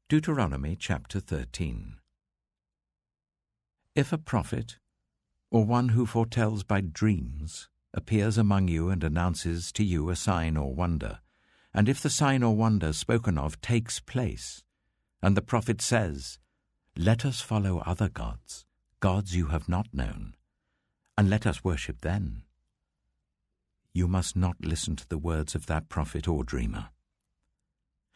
Deuteronomy chapter 13. If a prophet, or one who foretells by dreams, appears among you and announces to you a sign or wonder, and if the sign or wonder spoken of takes place, and the prophet says, "Let us follow other gods, gods you have not known, and let us worship them," you must not listen to the words of that prophet or dreamer.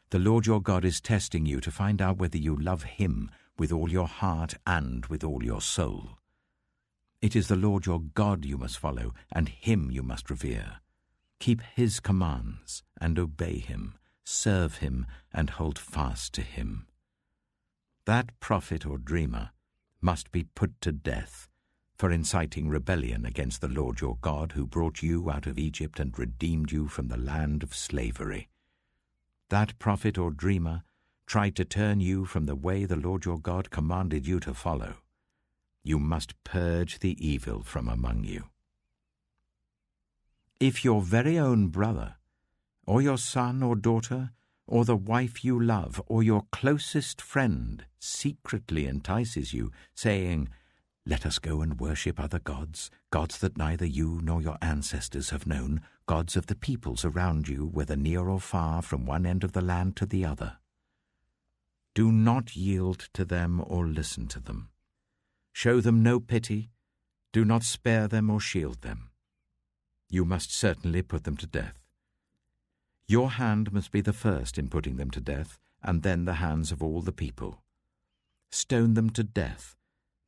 The Lord your God is testing you to find out whether you love Him with all your heart and with all your soul. It is the Lord your God you must follow, and Him you must revere. Keep His commands and obey Him, serve Him and hold fast to Him. That prophet or dreamer must be put to death for inciting rebellion against the Lord your God, who brought you out of Egypt and redeemed you from the land of slavery. That prophet or dreamer tried to turn you from the way the Lord your God commanded you to follow. You must purge the evil from among you. If your very own brother, or your son or daughter, or the wife you love, or your closest friend secretly entices you, saying, "Let us go and worship other gods, gods that neither you nor your ancestors have known, gods of the peoples around you, whether near or far, from one end of the land to the other," do not yield to them or listen to them. Show them no pity, do not spare them or shield them. You must certainly put them to death. Your hand must be the first in putting them to death, and then the hands of all the people. Stone them to death,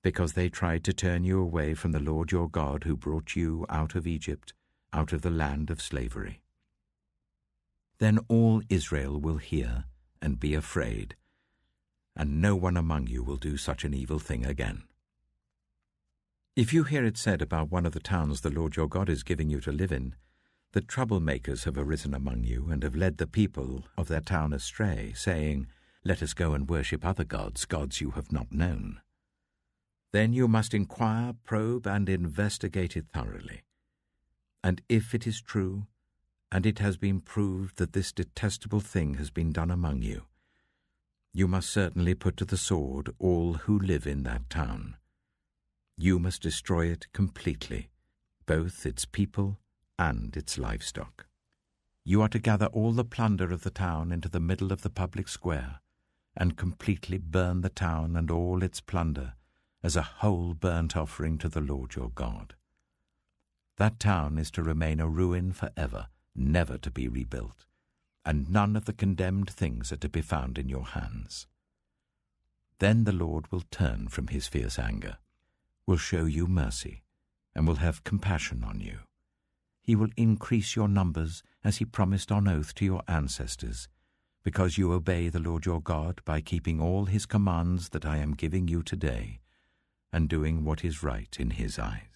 because they tried to turn you away from the Lord your God, who brought you out of Egypt, out of the land of slavery. Then all Israel will hear and be afraid, and no one among you will do such an evil thing again. If you hear it said about one of the towns the Lord your God is giving you to live in, that troublemakers have arisen among you and have led the people of that town astray, saying, "Let us go and worship other gods, gods you have not known," then you must inquire, probe, and investigate it thoroughly. And if it is true, and it has been proved that this detestable thing has been done among you, you must certainly put to the sword all who live in that town. You must destroy it completely, both its people and its livestock. You are to gather all the plunder of the town into the middle of the public square, and completely burn the town and all its plunder as a whole burnt offering to the Lord your God. That town is to remain a ruin forever, never to be rebuilt, and none of the condemned things are to be found in your hands. Then the Lord will turn from His fierce anger, will show you mercy, and will have compassion on you. He will increase your numbers as He promised on oath to your ancestors, because you obey the Lord your God by keeping all His commands that I am giving you today, and doing what is right in His eyes.